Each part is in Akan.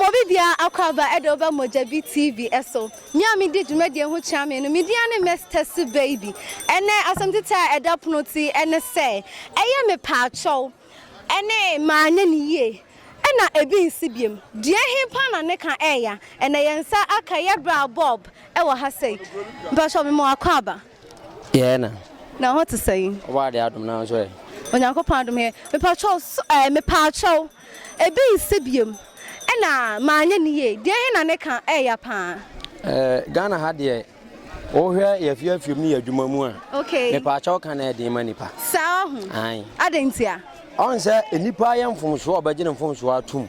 Bobia Akwaba Edoba Mojabi TV eso. Miami did media who champion, Mediana Mesters baby. And asante edapnoti and say, I am a pacho. And man ye. And a bean sibium. Dear him pana neka aya. And I answer Akaya bra Bob. Ewa hase. But shall be more Akwaba. Yeah, now what to say? Why the Adam now? When I go pardon me, me pacho. A bean sibium. Ena manya niye de na ne kan eya pa Ghana had ye o hwe ye fiafie mu adwuma mu a okay me pa cha kan e de manipa sa hu ai adentia on se enipa ye mfomso obagine mfomso atum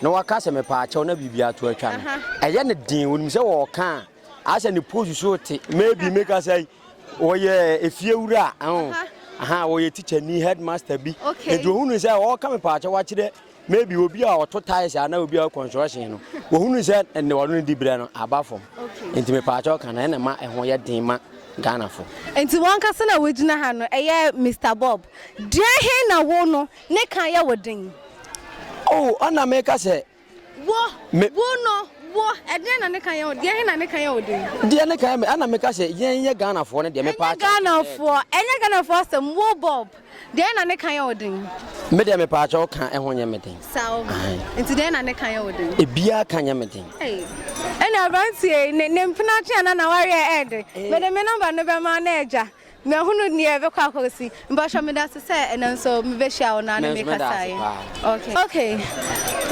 na waka se me pa cha na bibia to atwa no eye ne din wonum se wo kan a se ne pose so te maybe make us say o ye efie wura o ye teacher ni headmaster bi e do hunu se o ka me pa cha wa kire maybe obi a oto ties ana obi a construction no wo hunu se ene wono di bra no abafom enti me pa cha kan na ma ehwo ye din ma Ghana fo enti won ka se na wagina ha no eye Mr Bob de he na wo no ne kan ye wodin oh ana me ka se wo no wo ede na ne kan ye de he na ne kan ye wodin de ne kan me ana me ka se ye Ghana fo ne de me pa cha Ghana fo sem wo Bob de na ne kan ye wodin me de me pa cha kan ehwo nye medin sawo enti de na ne kan ye wodin e bia kan nye medin ena abantie ne mpina tia na wari ede me de me number no be ma na eja me hunu ni e be kwa akosi mbasha me da se ena so me be shia ona na me kasai okay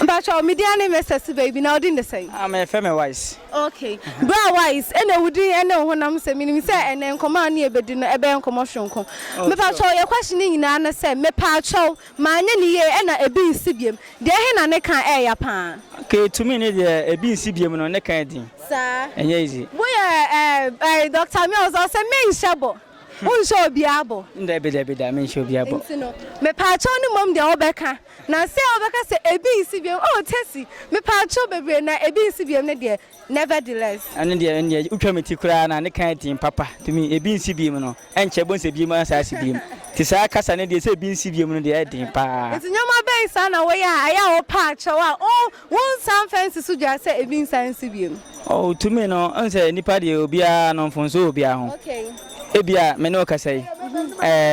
mbasha me dia ne message baby na odin the same am e feme wise okay bra wise ena wudi ena honam se minim se ena nkoma na e bedi no e be nkoma hwonko me pa cho ye question nyina na se me pa cho ma anya ni ye ena e bi nsibiem de he na ne kan e ya pa ke to me ne de e bi nsibiem no ne kan din sa enye easy wo ye Dr. Mills o se me nshabo unsho obiabo ndebe da me nshọ obiabo ntino me pa cho ni mom de obeka na se obeka se e bi nsibiem o tesi me pa cho bebre na e bi nsibiem ne de nevertheless ane de utwa meti kura na ne kan din papa to me e bi nsibiem no enche bon se biem asa sibiem ti sa kasa ne de se bi nsibiem no de din pa ntinyoma ben sa na wo ya aya wo pa cho a o won san fence so ja se e bi nsibiem oh to me no anse nipa de obia no mfonso obia ho okay ebia me no kasai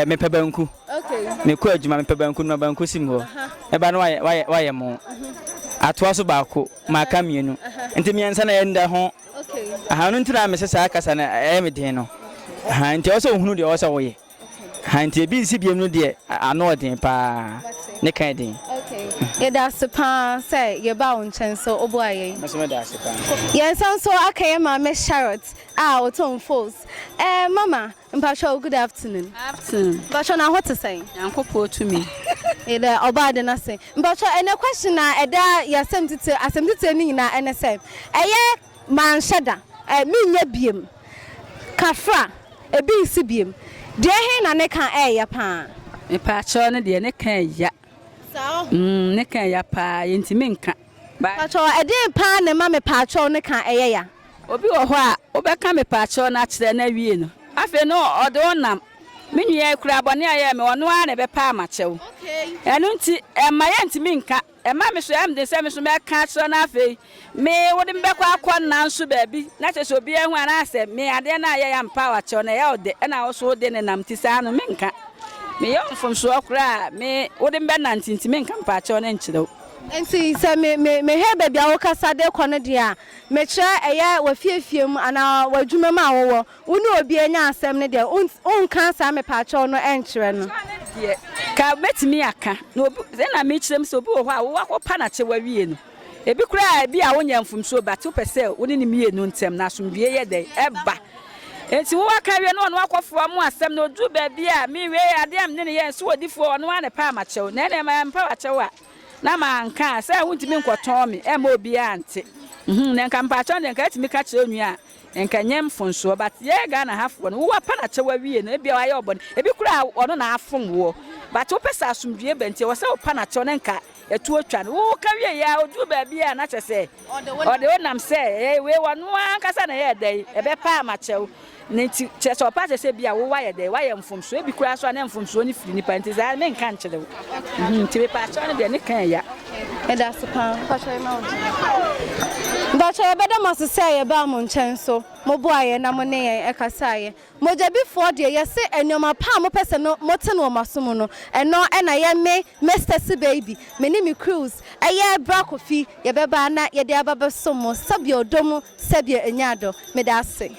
me pebanku okay me ko adwuma me pebanku no banku sim ho e ba no waye mo atoa so ba ko maka mienu enti me ansa na yenda ho okay aha no ntira me sesa akasa na me den no aha enti o so hunu de o so woye aha enti bi si biem no de ano den pa ne kan den okay ye da sepa say ye ba won chen so obo aye me so me da sepa ye san so akaye ma me Charlotte o ton falls mama mpasho good afternoon mpasho na what to say yankopo to me e da oba de na say mpasho ene question na e da yasem tete ni na ene say eye man shada mi nya biem kafra e bi si biem de he na ne kan ya pa me pacho ne de ne kan ya so ne kan ya pa yentimi nka pacho e de pa ne ma me pacho ne kan ya obi wo ho a obeka me pacho na kire na wie no afi no odo nam menyu ya kura bone aye me ono a ne be pa amachew okay enu nti ma ye ntimi nka ma me so am de se me so me ka kire na afi me wode me kwa akọ na nso ba bi na cheso obi ehu ana ase me ade na aye ya mpa wa chew na ya ode na wo so de ne nam ti sa no me nka me ye mfomso akura me wode me na ntintimi nka mpa chew na nkirew enti se me he baby a wo kasa de kono de a me kire eya wa fiefiem ana wadwuma ma wo wonu obi anya asem ne de on kan sa me pa cho no enkire no ka betimi aka no ze na me kirem so obi wo ho a wo akọpa na che wa wie no ebi kura bi a wonya mfumso ba to pese woni ni miye no ntem na asomdue ye de eba enti wo aka wie no no akọfo mu asem no du ba bi a mi we ade am ne ye so odifo no ane pa ma chew na ma mpa wa chew a na ma nka se huntimi nkoton me e ma obi ante na nka mpa cho nka atimi ka kire onua nka nyem fonso but ye ga na hafo no wo pa na chewa wie na bia wa ye obon ebi kura ono na afom wo but wo pesa asomdue benti wo se wo pa na cho nka etu otwa no wo ka wie ya odu ba bia na kyese ode wonam se we wonu ankasa na ye dai ebe pa amachew nti kyese opa kyese bia wo wa ye dai wa ye mfomso ebi kura so na mfomso ni firi ni pa nti za me nka nkyere wo nti be pa cho ne de ne kan ya eda supa pa cho ma Ndacha yebeda masese yeba mo nchen so mo boaye na mo ne yen ekasaye mo jabifo de ye se enoma pa mo pese no mo te no masom no eno na ye me Mr. Baby me ni me cruise eye bra kofi yebeba na ye de ababa som mo sabia odomu sabia enyado me da se